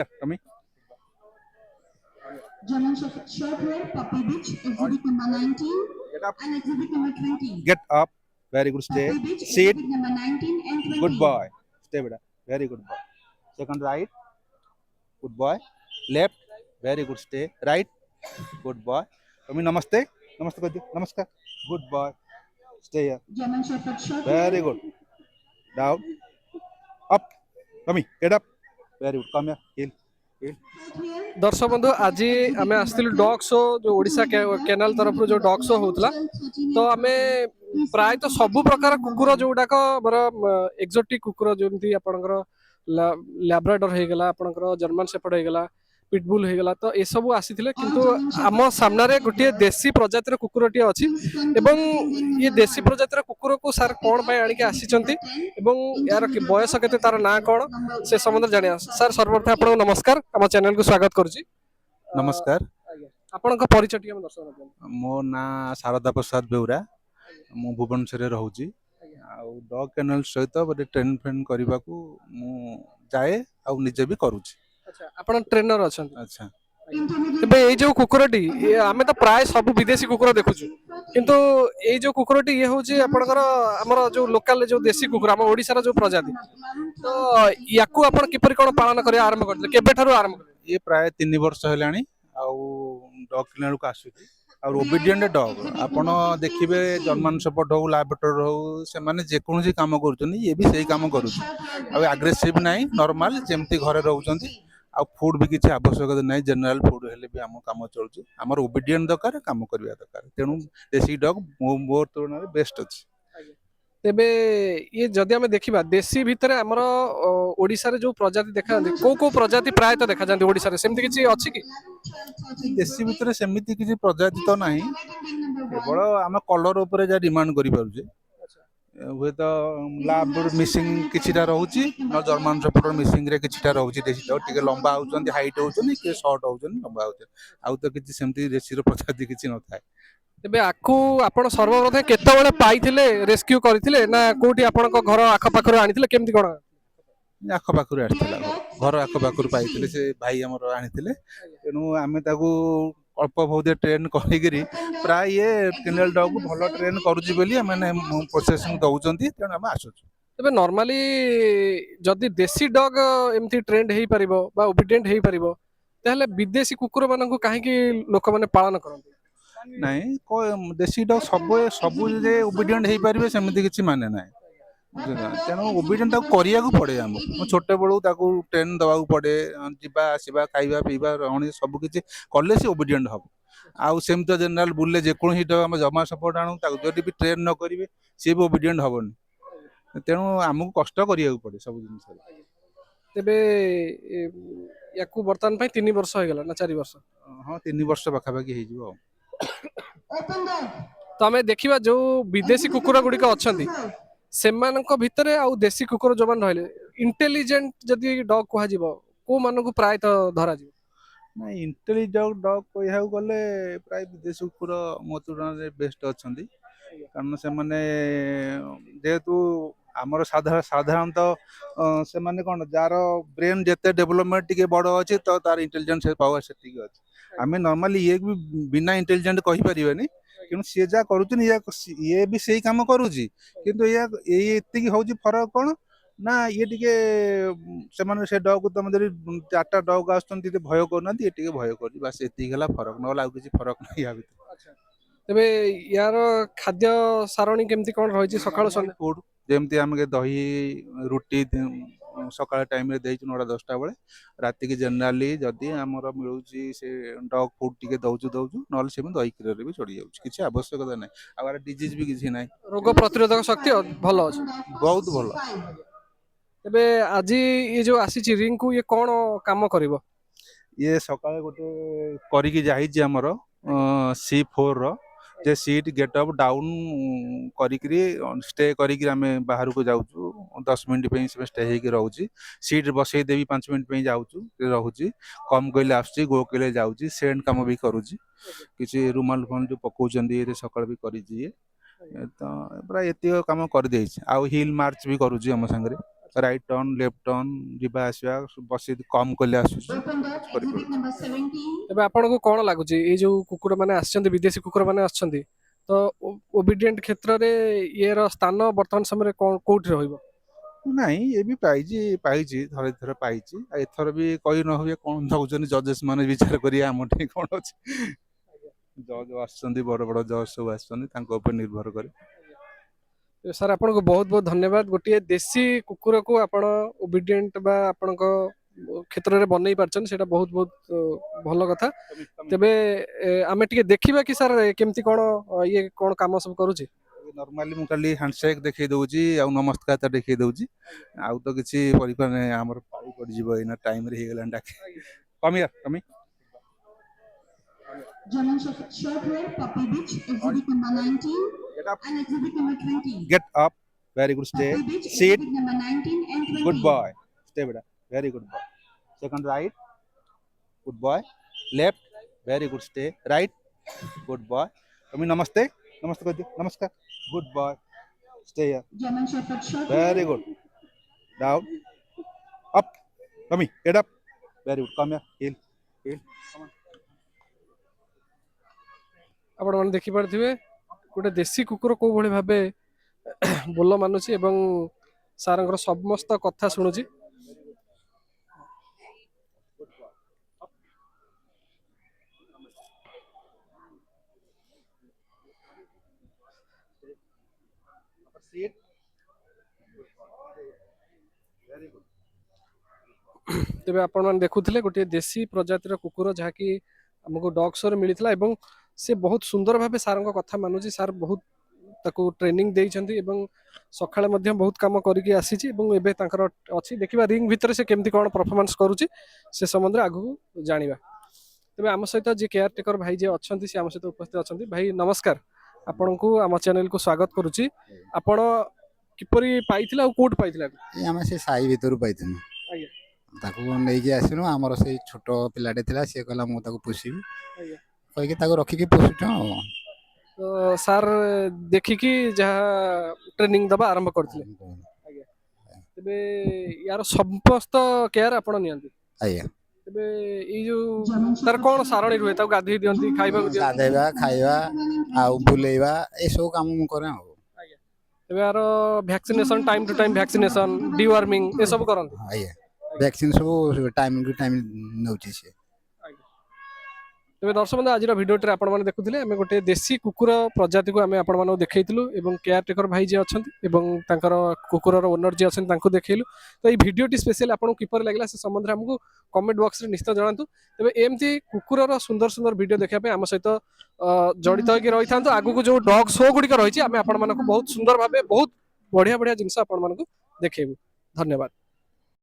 Tommy, German Shepherd short hair, puppy bitch, exhibit number 19 get up. and exhibit number 20. Get up. Very good. Stay. Puppy bitch, Sit. exhibit number 19 and 20. Good boy. Stay, beta. Very good boy. Second right. Good boy. Left. Very good. Stay. Right. Good boy. Tommy, namaste. Namaste. Namaskar. Good boy. Stay here. German Shepherd short Very hair. good. Down. Up. Tommy, get up. Very good. Come here. Heel. Heel. Short hair. दर्शक बंधु आज आम आसलु dog show जो Odisha canal तरफ जो dog show होता तो आम प्राय तो सब प्रकार कुकुर जो गुड़ाक मोर एक्जोटिक कुकुर जमी आपंकर लैब्राडोर होगला आपंकर जर्मन शेफर्ड होगला पिटबुल होगला तो ये सब आसी किंतु आम सामने गोटे देशी प्रजातिर कुकुरटी अच्छी एवं ये देशी प्रजातिर कुकुर को सार कौन पाई आणिक आसी यार बयस के तार ना कौन से संबंध जानिया सार सर्वप्रथम आपको नमस्कार आम चैनल को स्वागत करुच्ची नमस्कार आपन परिचय टी दर्शक मो ना शारदा प्रसाद बेउरा मु भुवनेश्वर रोचे डॉग केनाल सहित गोटे ट्रेन फ्रेन करने को जाए आ निजे भी करुच्ची अच्छा आपन ट्रेनर अच्छा अच्छा तेबे ये जो कुकुरटी आमे तो प्राय सब विदेशी कुकुर देखुछु किंतु ये जो कुकुरटी ये होची आपनकर हमर जो लोकल जो देशी कुकुर हम ओडिसा रो जो प्रजाति तो याकू आपन किपरि कोन पालन करे आरंभ करले केबे थारु आरंभ करले ये प्राय 3 वर्ष हेलानी आ डॉग केनाल को आसुची और ओबीडिएंट डॉग आपण देखिबे जर्मन शेफर्ड हो लैब्राडोर हो से माने जे कोनसी काम करूछनी ये भी सही काम करूछ आ एग्रेसिव नाही नॉर्मल जेमती घरे रहउछंती आ फूड भी किसी आवश्यकता नहीं जनरल फूड हेले भी आम काम चलुची आमर ओबीडिएंट दरकार काम करबा दरकार तेणु देसी डॉग मोर तुलना बेस्ट अछि तेबे ये जदि आमे देखिबा देशी भितरे हमर ओडिसा रे जो प्रजाति देखा जाନ୍ତି को प्रजाति प्राय तो देखा जाନ୍ତି ओडिसा रे सेमति किछि अछि कि देसी भितर सेमिति किसी प्रजाति तो नाही केवल आम कलर ऊपर जा डिमांड करि पारुजे हुए तो लैब्राडोर मिसिंग किछिटा रहउची न जर्मन शेफर्ड मिसिंग रे किछिटा रहउची देसी डॉग टिके लंबा होउचंती हाइट होउचंती के शॉर्ट होउचंती लंबा होउचंती आउ तो किछि सेमति देसी रो प्रजाति किछि न थाए तेबे आकु आपण सर्वप्रथम केते बेले पाइथिले रेस्क्यू करथिले ना कोठी आपनक घर आख पाखर आनिथिले केमति कोन आख पाखर आथिला घर आख पाखर पाइथिले से भाई हमर आनिथिले तेनु आमे ताकू अल्प बहुत ट्रेन करिगिरी प्राय ये केनाल डॉग को भलो ट्रेन करूची बोली माने प्रोसेसिंग दउचंती तेनु हम आसुची तेबे नॉर्मली जदि देशी डॉग एमती ट्रेंड हेई परिबो बा ओबीडिएंट हेई परिबो ताहले विदेशी कुकुर मानन को काहे कि लोक माने पालन करନ୍ତି नहीं को देसी डॉग सब जे ओबीडिएंट हेई परिबे सेमिति किछि माने नाही तेणु ओबीडिएंट करिया को पड़े हम छोटे बड़ू ताकू ट्रेन दवा पड़े जीवा आसवा खाइबा पीवा रहणी सब किछि कले से ओबीडिएंट हम आउ सेमति जनरल बुले जे कोन हिट हम जमा सपोर्ट आणु ताकू जदि भी ट्रेन न करिवे से भी ओबीडिएंट हबनी तेणु हमको कष्ट करिया को पड़े सब जिनिस तेबे याकू वर्तमान पई 3 वर्ष हो गेला ना 4 वर्ष हाँ 3 वर्ष पाखापाखि हो जिवो तो आमे देखिबा जो विदेशी कुकुर गुडी का अछंती सेमानक भितरे आउ देशी कुकुर जो मान रहले इंटेलिजेंट जदि डॉग कहा जीवो को मान को प्राय तो धरा जीवो ना इंटेलिजेंट डॉग कहू गले प्राय विदेशी कुकुर मो तुलना बेस्ट अछंती कारण से माने जेहेतु आमर साधारणतः से माने कोन जार ब्रेन जेते डेवलपमेंट टिके बड़ अछि तो तार इंटेलिजेंस पावर सेटिक अछि आमे नॉर्मली ये भी बिना इंटेलिजेंट कहि परिबेनी किंतु से जा करूछन ये भी सही काम करूची किंतु ये एति होउची फरक कोन ना ये टिके से माने से डॉग को तम जरी चारटा डॉग आस्तन ती भय करनांती ये टिके भय करी बस एति गेला फरक न लाउ किछि फरक नहीं आ भीतर तेबे यार खाद्य सारणी केमती कोन रहिछि सकाळ संध्या फूड जेमती आमे दही रुटी सकाळ टाइम रे देइछु 9-10टा बेले राति के जनरली जदी हमर मिलुची से डॉग फूड टिके दउछु नल से दही कीरे रे भी चढ़ी जाउछि किछि आवश्यकता नै आबार डिजीज भी किछि नै रोग प्रतिरोधक शक्ति भलो अछि बहुत भलो तेबे आज ये जो आसी रिंग को ये कोन काम करिवो ये सकाळ गोटे करी कि जाहिछि हमर C4 रो जे सीट गेट अप डाउन करिकरी स्टे करिकरी आमे बाहर को जाउछु 10 मिनिट पे स्टे हेकि रहउची सीट बसई देवी 5 मिनिट पे जाउछु रहउची कम कइले आछी गो कइले जाउची सेंड काम भी करूची किछि रुमाल फोन जो पकोचंदी ए सकाळ भी करिजी तो पूरा एतियो काम कर देछि आ हिल मार्च भी करूची हम संगरे ରାଇଟ୍ ଟର୍ନ ଲେଫ୍ଟ ଟର୍ନ ଯିବା ଆସିବା ବସି କମ୍ କଲେ ଆସୁଛି Open dog, exhibit number 17. ଏବେ ଆପଣଙ୍କୁ କଣ ଲାଗୁଛି ଏଇ ଯୋଉ କୁକୁର ମାନେ ଆସିଛନ୍ତି ବିଦେଶୀ କୁକୁର ମାନେ ଆସିଛନ୍ତି ତ ଓବିଡିଏଣ୍ଟ କ୍ଷେତ୍ରରେ ଇଏର ସ୍ଥାନ ବର୍ତ୍ତମାନ ସମୟରେ କୋଉଠି ରହିବ? ନାଇଁ ଏ ବି ପାଇଛି ଥରେ ଥରେ ପାଇଛି ଆଉ ଏଥର ବି କହି ନ ହୁଏ କଣ ଦଉଛନ୍ତି ଜଜେସ୍ ମାନେ ବିଚାର କରିବା ଆମ ଠି କଣ ଅଛି ଜଜ୍ ଆସୁଛନ୍ତି ବଡ ବଡ ଜଜ୍ ସବୁ ଆସୁଛନ୍ତି ତାଙ୍କ ଉପରେ ନିର୍ଭର କରେ। ସାର୍ ଆପଣଙ୍କୁ ବହୁତ ବହୁତ ଧନ୍ୟବାଦ। ଗୋଟିଏ ଦେଶୀ କୁକୁରକୁ ଆପଣ ଓବିଡିଏଣ୍ଟ ବା ଆପଣଙ୍କ କ୍ଷେତ୍ରରେ ବନେଇ ପାରୁଛନ୍ତି ସେଇଟା ବହୁତ ବହୁତ ଭଲ କଥା। ତେବେ ଆମେ ଟିକେ ଦେଖିବା କି ସାର୍ କେମିତି କଣ ଇଏ କଣ କାମ ସବୁ କରୁଛି? ନର୍ମାଲି ମୁଁ ଖାଲି ହ୍ୟାଣ୍ଡସେକ୍ ଦେଖେଇ ଦଉଛି ଆଉ ନମସ୍କାର ଦେଖେଇ ଦଉଛି ଆଉ ତ କିଛି କରିପାରୁନି ଆମର ପାଳି ପଡିଯିବ ଏଇନା ଟାଇମରେ ହେଇଗଲାଣି ଡାକି କମି German Shepherd short hair puppy bitch, exhibit number 19 Get up. and exhibit number 20. Get up. Very good. Stay. Puppy bitch, Sit. exhibit number 19 and 20. Good boy. Stay beta. Very good boy. Second right. Good boy. Left. Very good. Stay. Right. Good boy. Kami namaste. Namaste kar diyo. Namaskar. Good boy. Stay here. German Shepherd short Very hair. good. Down. Up. Kami. Get up. Very good. Come here. Heel. Heel. Come on. ଆପଣ ମାନେ ଦେଖିପାରୁଥିବେ ଗୋଟେ ଦେଶୀ କୁକୁର କୋଉ ଭଳି ଭାବେ ବୋଲ ମାନୁଛି ଏବଂ ସାରଙ୍କର ସମସ୍ତ କଥା ଶୁଣୁଛି। Sit. Very good. ତେବେ ଆପଣମାନେ ଦେଖୁଥିଲେ ଗୋଟିଏ ଦେଶୀ ପ୍ରଜାତିର କୁକୁର ଯାହାକି ଆମକୁ ଡଗ୍ ଶୋରେ ମିଳିଥିଲା ଏବଂ ସେ ବହୁତ ସୁନ୍ଦର ଭାବେ ସାରଙ୍କ କଥା ମାନୁଛି। ସାର୍ ବହୁତ ତାକୁ ଟ୍ରେନିଂ ଦେଇଛନ୍ତି ଏବଂ ସକାଳେ ମଧ୍ୟ ବହୁତ କାମ କରିକି ଆସିଛି ଏବଂ ଏବେ ତାଙ୍କର ଅଛି ଦେଖିବା ରିଙ୍ଗ ଭିତରେ ସେ କେମିତି କଣ ପରଫର୍ମାନ୍ସ କରୁଛି ସେ ସମ୍ବନ୍ଧରେ ଆଗକୁ ଜାଣିବା। ତେବେ ଆମ ସହିତ ଯିଏ କେୟାର ଟେକର ଭାଇ ଯିଏ ଅଛନ୍ତି ସେ ଆମ ସହିତ ଉପସ୍ଥିତ ଅଛନ୍ତି। ଭାଇ ନମସ୍କାର, ଆପଣଙ୍କୁ ଆମ ଚ୍ୟାନେଲକୁ ସ୍ୱାଗତ କରୁଛି। ଆପଣ କିପରି ପାଇଥିଲେ ଆଉ କୋଉଠି ପାଇଥିଲେ? ଏ ଆମେ ସେ ସାହି ଭିତରୁ ପାଇଥିଲୁ। ଆଜ୍ଞା ତାକୁ ନେଇକି ଆସିନୁ। ଆମର ସେଇ ଛୋଟ ପିଲାଟେ ଥିଲା, ସିଏ କହିଲା ମୁଁ ତାକୁ ପୋଷିବି ଆଜ୍ଞା। କହିକି ତାକୁ ରଖିକି ପୋଷୁଛୁ ଆଉ। ତ ସାର୍ ଦେଖିକି ଯାହା ଟ୍ରେନିଂ ଦବା ଆରମ୍ଭ କରିଥିଲେ। ଆଜ୍ଞା। ତେବେ ୟାର ସମସ୍ତ କେୟାର ଆପଣ ନିଅନ୍ତି? ଆଜ୍ଞା। ତେବେ ଏଇ ଯୋଉ ତାର କଣ ସାରଣୀ ରୁହେ? ତାକୁ ଗାଧେଇ ଦିଅନ୍ତି, ଖାଇବାକୁ ଦିଅନ୍ତି? ଗାଧେଇବା, ଖାଇବା ଆଉ ବୁଲେଇବା ଏସବୁ କାମ ମୁଁ କରେ ଆଉ। ଆଜ୍ଞା। ତେବେ ୟାର vaccination time to time vaccination, deworming ଏସବୁ କରନ୍ତି? ଆଜ୍ଞା। ଭ୍ୟାକ୍ସିନ ସବୁ ଟାଇମ ଟୁ ଟାଇମ ନେଉଛି ସିଏ। ତେବେ ଦର୍ଶକ ବନ୍ଧୁ ଆଜିର ଭିଡ଼ିଓଟିରେ ଆପଣମାନେ ଦେଖୁଥିଲେ ଆମେ ଗୋଟେ ଦେଶୀ କୁକୁର ପ୍ରଜାତିକୁ ଆମେ ଆପଣମାନଙ୍କୁ ଦେଖେଇଥିଲୁ ଏବଂ କେୟାର ଟେକର ଭାଇ ଯିଏ ଅଛନ୍ତି ଏବଂ ତାଙ୍କର କୁକୁରର ଓନର ଯିଏ ଅଛନ୍ତି ତାଙ୍କୁ ଦେଖେଇଲୁ। ତ ଏଇ ଭିଡ଼ିଓଟି ସ୍ପେଶିଆଲି ଆପଣଙ୍କୁ କିପରି ଲାଗିଲା ସେ ସମ୍ବନ୍ଧରେ ଆମକୁ କମେଣ୍ଟ ବକ୍ସରେ ନିଶ୍ଚିତ ଜଣାନ୍ତୁ। ତେବେ ଏମିତି କୁକୁରର ସୁନ୍ଦର ସୁନ୍ଦର ଭିଡ଼ିଓ ଦେଖିବା ପାଇଁ ଆମ ସହିତ ଜଡ଼ିତ ହେଇକି ରହିଥାନ୍ତୁ। ଆଗକୁ ଯୋଉ ଡଗ୍ ଶୋ ଗୁଡ଼ିକ ରହିଛି ଆମେ ଆପଣମାନଙ୍କୁ ବହୁତ ସୁନ୍ଦର ଭାବେ ବହୁତ ବଢ଼ିଆ ବଢ଼ିଆ ଜିନିଷ ଆପଣମାନଙ୍କୁ ଦେଖେଇବୁ। ଧନ୍ୟବାଦ।